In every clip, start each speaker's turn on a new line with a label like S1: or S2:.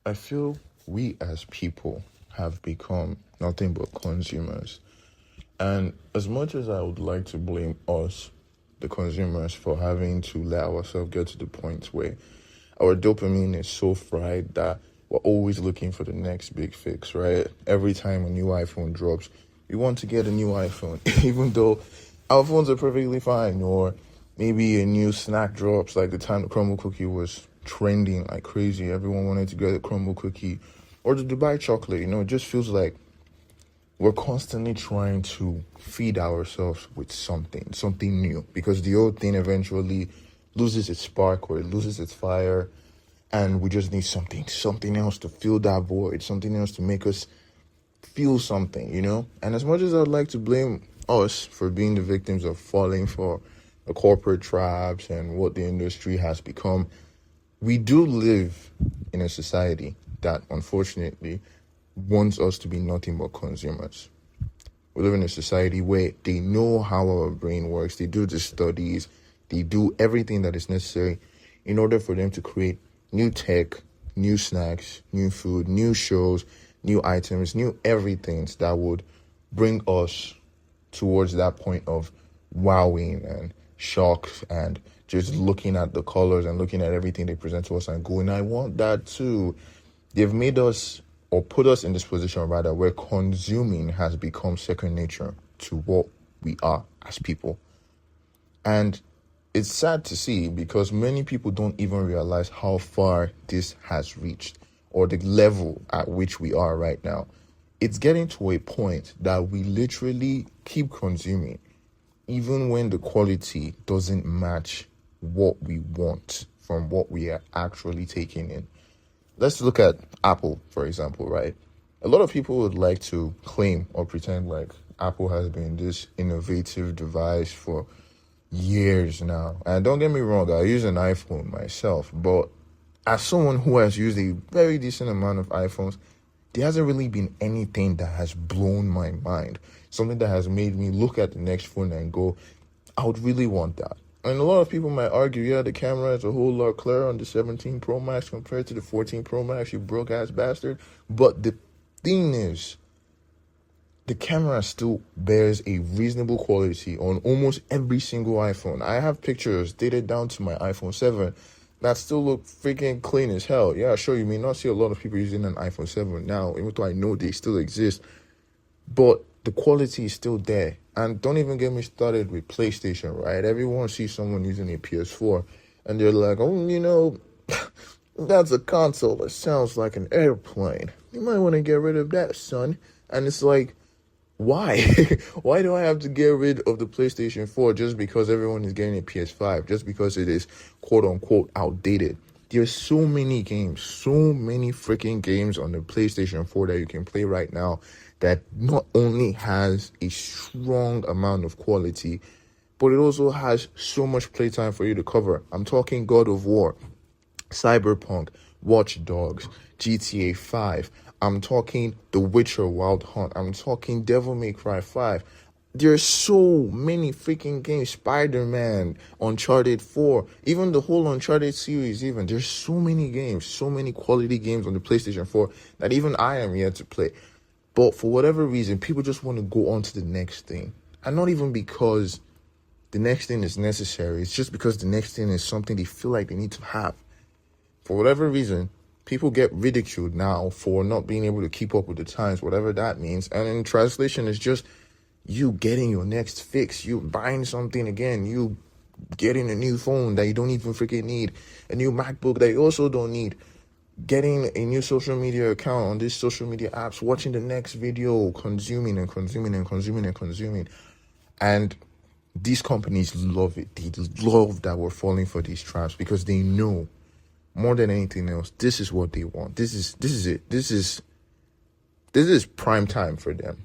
S1: I feel we as people have become nothing but consumers. And as much as I would like to blame us, the consumers, for having to let ourselves get to the point where our dopamine is so fried that we're always looking for the next big fix, right? Every time a new iPhone drops, we want to get a new iPhone, even though our phones are perfectly fine. Or maybe a new snack drops, like the time the crumble cookie was trending like crazy. Everyone wanted to get a crumble cookie or the Dubai chocolate. It just feels like we're constantly trying to feed ourselves with something new, because the old thing eventually loses its spark or it loses its fire, and we just need something else to fill that void, something else to make us feel something. And as much as I'd like to blame us for being the victims of falling for the corporate traps and what the industry has become, we do live in a society that unfortunately wants us to be nothing but consumers. We live in a society where they know how our brain works. They do the studies. They do everything that is necessary in order for them to create new tech, new snacks, new food, new shows, new items, new everything that would bring us towards that point of wowing and shock and just looking at the colors and looking at everything they present to us and going, I want that too. They've made us, or put us in this position rather, where consuming has become second nature to what we are as people. And it's sad to see, because many people don't even realize how far this has reached or the level at which we are right now. It's getting to a point that we literally keep consuming even when the quality doesn't match what we want from what we are actually taking in. Let's look at Apple, for example, right? A lot of people would like to claim or pretend like Apple has been this innovative device for years now. And don't get me wrong, I use an iPhone myself, but as someone who has used a very decent amount of iPhones, there hasn't really been anything that has blown my mind. Something that has made me look at the next phone and go, I would really want that. And a lot of people might argue, yeah, the camera is a whole lot clearer on the 17 Pro Max compared to the 14 Pro Max, you broke-ass bastard. But the thing is, the camera still bears a reasonable quality on almost every single iPhone. I have pictures dated down to my iPhone 7 that still look freaking clean as hell. Yeah, sure, you may not see a lot of people using an iPhone 7 now, even though I know they still exist. But the quality is still there. And don't even get me started with PlayStation, right? Everyone sees someone using a PS4 and they're like, oh, that's a console that sounds like an airplane. You might want to get rid of that, son. And it's like, why? Why do I have to get rid of the PlayStation 4 just because everyone is getting a PS5? Just because it is quote unquote outdated? There's so many games, so many freaking games on the PlayStation 4 that you can play right now that not only has a strong amount of quality, but it also has so much playtime for you to cover. I'm talking God of War, Cyberpunk, Watch Dogs, GTA 5. I'm talking The Witcher Wild Hunt. I'm talking Devil May Cry 5. There's so many freaking games. Spider-Man, Uncharted 4, even the whole Uncharted series even. There's so many games, so many quality games on the PlayStation 4 that even I am yet to play. But for whatever reason, people just want to go on to the next thing. And not even because the next thing is necessary. It's just because the next thing is something they feel like they need to have. For whatever reason, people get ridiculed now for not being able to keep up with the times, whatever that means. And in translation, it's just you getting your next fix, you buying something again, you getting a new phone that you don't even freaking need, a new MacBook that you also don't need, getting a new social media account on these social media apps, watching the next video, consuming and consuming and consuming and consuming. And these companies love it. They love that we're falling for these traps because they know more than anything else, this is what they want. This is it. This is prime time for them.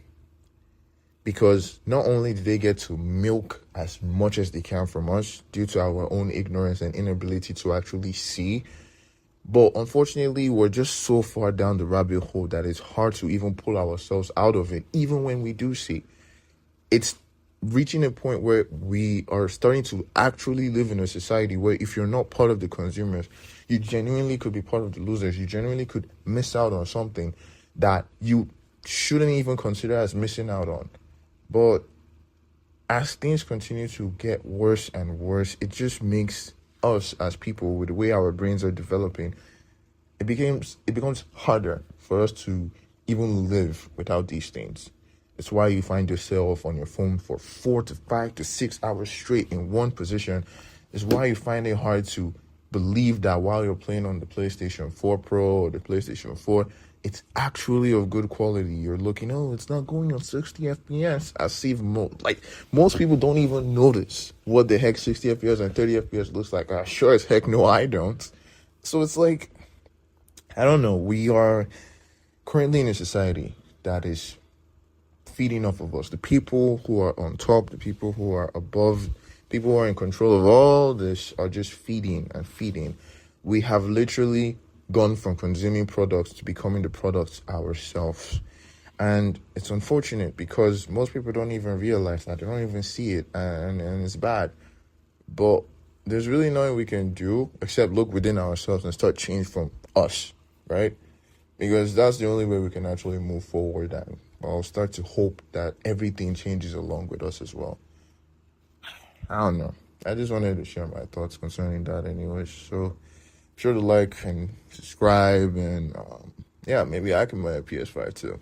S1: Because not only do they get to milk as much as they can from us due to our own ignorance and inability to actually see, but unfortunately, we're just so far down the rabbit hole that it's hard to even pull ourselves out of it, even when we do see. It's reaching a point where we are starting to actually live in a society where if you're not part of the consumers, you genuinely could be part of the losers. You genuinely could miss out on something that you shouldn't even consider as missing out on. But as things continue to get worse and worse, it just makes us as people, with the way our brains are developing, it becomes harder for us to even live without these things. It's why you find yourself on your phone for 4 to 5 to 6 hours straight in one position. It's why you find it hard to believe that while you're playing on the PlayStation 4 Pro or the PlayStation 4, it's actually of good quality. You're looking, oh, it's not going on 60 FPS. As if most people don't even notice what the heck 60 FPS and 30 FPS looks like. Sure as heck no, I don't. So it's like, I don't know. We are currently in a society that is feeding off of us. The people who are on top, the people who are above, people who are in control of all this are just feeding and feeding. We have literally gone from consuming products to becoming the products ourselves. And it's unfortunate because most people don't even realize that. They don't even see it, and it's bad. But there's really nothing we can do except look within ourselves and start change from us, right? Because that's the only way we can actually move forward, and I'll start to hope that everything changes along with us as well. I don't know. I just wanted to share my thoughts concerning that anyways. So be sure to like and subscribe, and yeah, maybe I can buy a PS5 too.